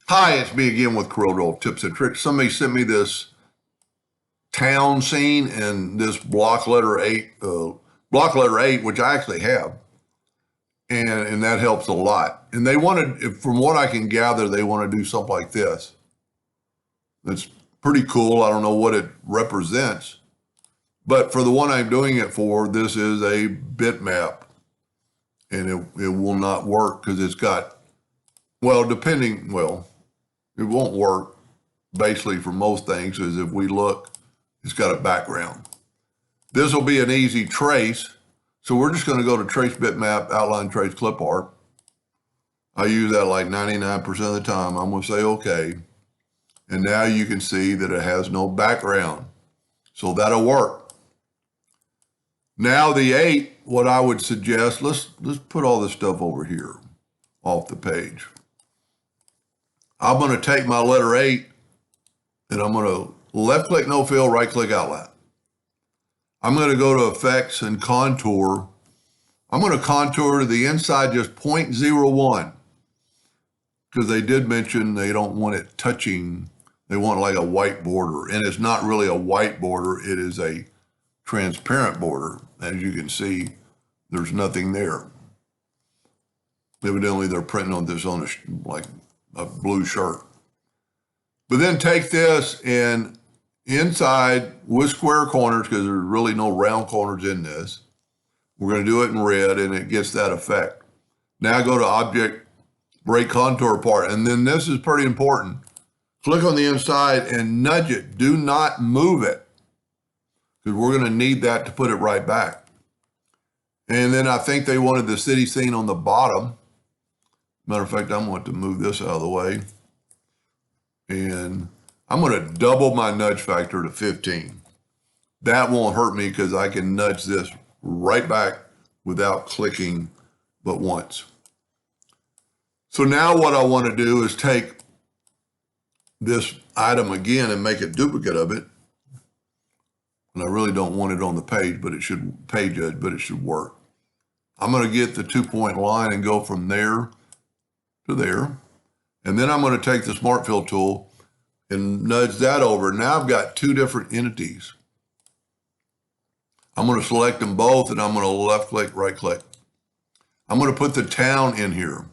Hi, it's me again with CorelDraw tips and tricks. Somebody sent me this town scene and this block letter eight, which I actually have, and that helps a lot. And they wanted, from what I can gather, they want to do something like this. It's pretty cool. I don't know what it represents, but for the one I'm doing it for, this is a bitmap, and it will not work because it's got, it won't work basically for most things, is if we look, it's got a background. This will be an easy trace. So we're just going to go to trace bitmap, outline trace clip art. I use that like 99% of the time. I'm going to say okay. And now you can see that it has no background. So that'll work. Now the 8, what I would suggest, let's put all this stuff over here off the page. I'm going to take my letter 8 and I'm going to left click no fill, right click outline. I'm going to go to effects and contour. I'm going to contour to the inside just 0.01 because they did mention they don't want it touching. They want like a white border, and it's not really a white border. It is a transparent border. As you can see, there's nothing there. Evidently, they're printing on this on like a blue shirt. But then take this and inside with square corners, because there's really no round corners in this. We're going to do it in red, and it gets that effect. Now go to Object, Break Contour Part, and then this is pretty important. Click on the inside and nudge it. Do not move it, because we're going to need that to put it right back. And then I think they wanted the city scene on the bottom. Matter of fact, I'm going to move this out of the way. And I'm going to double my nudge factor to 15. That won't hurt me because I can nudge this right back without clicking but once. So now what I want to do is take this item again and make a duplicate of it. And I really don't want it on the page, but it should work. I'm going to get the 2-point line and go from there to there. And then I'm going to take the Smart Fill tool and nudge that over. Now I've got 2 different entities. I'm going to select them both, and I'm going to left click, right click. I'm going to put the town in here.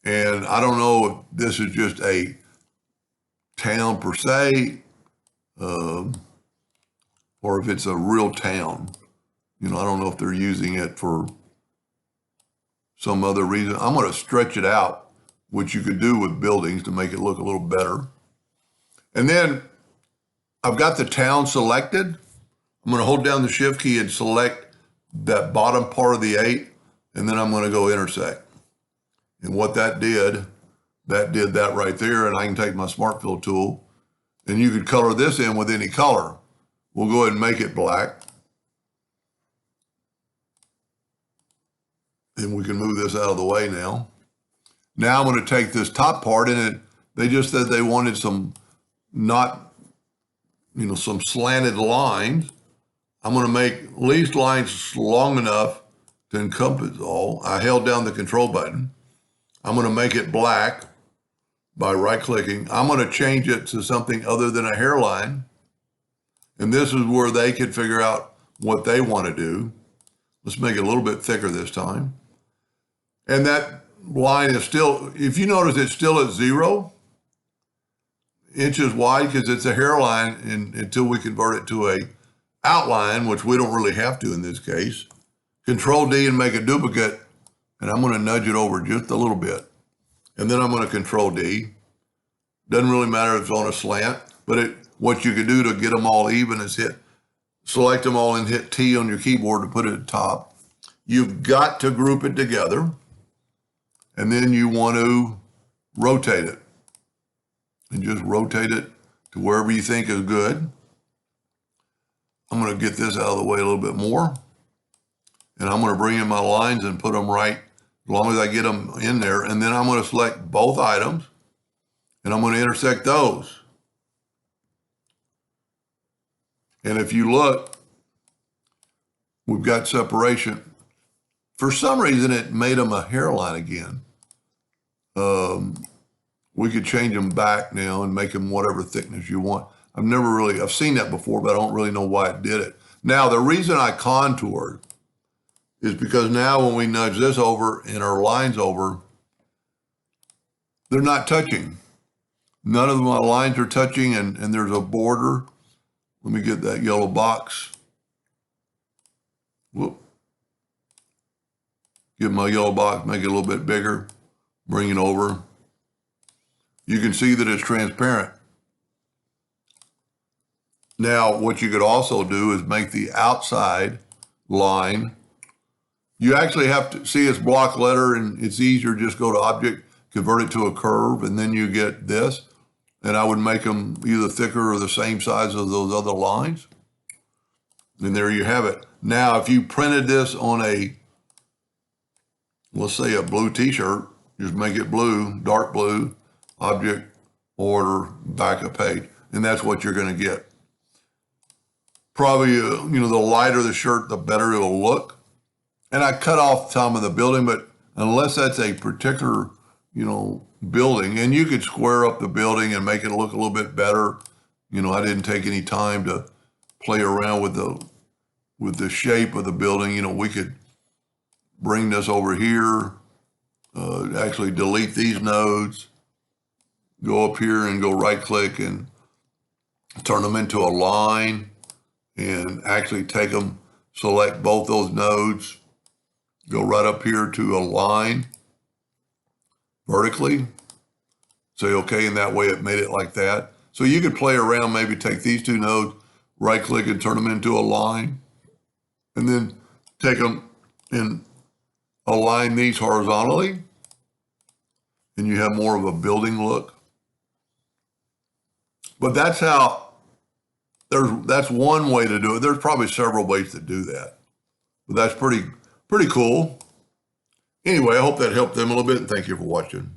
And I don't know if this is just a town per se, or if it's a real town. I don't know if they're using it for some other reason. I'm going to stretch it out, which you could do with buildings to make it look a little better. And then I've got the town selected. I'm going to hold down the shift key and select that bottom part of the 8, and then I'm going to go intersect. And what that did that right there, and I can take my Smart Fill tool, and you could color this in with any color. We'll go ahead and make it black. And we can move this out of the way now. Now I'm going to take this top part, and they just said they wanted some some slanted lines. I'm going to make least lines long enough to encompass all. I held down the control button. I'm going to make it black by right clicking. I'm going to change it to something other than a hairline. And this is where they can figure out what they want to do. Let's make it a little bit thicker this time. And that line is still, if you notice, it's still at 0 inches wide because it's a hairline until we convert it to a outline, which we don't really have to in this case. Control D and make a duplicate, and I'm going to nudge it over just a little bit. And then I'm going to Control D. Doesn't really matter if it's on a slant, but what you can do to get them all even is select them all and hit T on your keyboard to put it at the top. You've got to group it together, and then you want to rotate it. And just rotate it to wherever you think is good. I'm going to get this out of the way a little bit more. And I'm going to bring in my lines and put them right, as long as I get them in there. And then I'm going to select both items, and I'm going to intersect those. And if you look, we've got separation. For some reason, it made them a hairline again. we could change them back now and make them whatever thickness you want. I've seen that before, but I don't really know why it did it. Now, the reason I contoured is because now when we nudge this over and our lines over, they're not touching. None of my lines are touching, and there's a border. Let me get that yellow box. Whoop. Get my yellow box, make it a little bit bigger, bring it over. You can see that it's transparent. Now, what you could also do is make the outside line. You actually have to see it's block letter, and it's easier just go to object, convert it to a curve, and then you get this. And I would make them either thicker or the same size as those other lines. And there you have it. Now, if you printed this on a, let's say a blue t-shirt, just make it blue, dark blue, object, order, backup page. And that's what you're going to get. Probably, the lighter the shirt, the better it'll look. And I cut off the top of the building, but unless that's a particular, building, and you could square up the building and make it look a little bit better. I didn't take any time to play around with the shape of the building. We could bring this over here, actually delete these nodes, go up here and go right click and turn them into a line, and actually take them, select both those nodes, go right up here to a line vertically, say okay, and that way it made it like that. So you could play around, maybe take these two nodes, right click and turn them into a line, and then take them and align these horizontally, and you have more of a building look. But that's one way to do it. There's probably several ways to do that, but that's pretty cool. Anyway, I hope that helped them a little bit, and thank you for watching.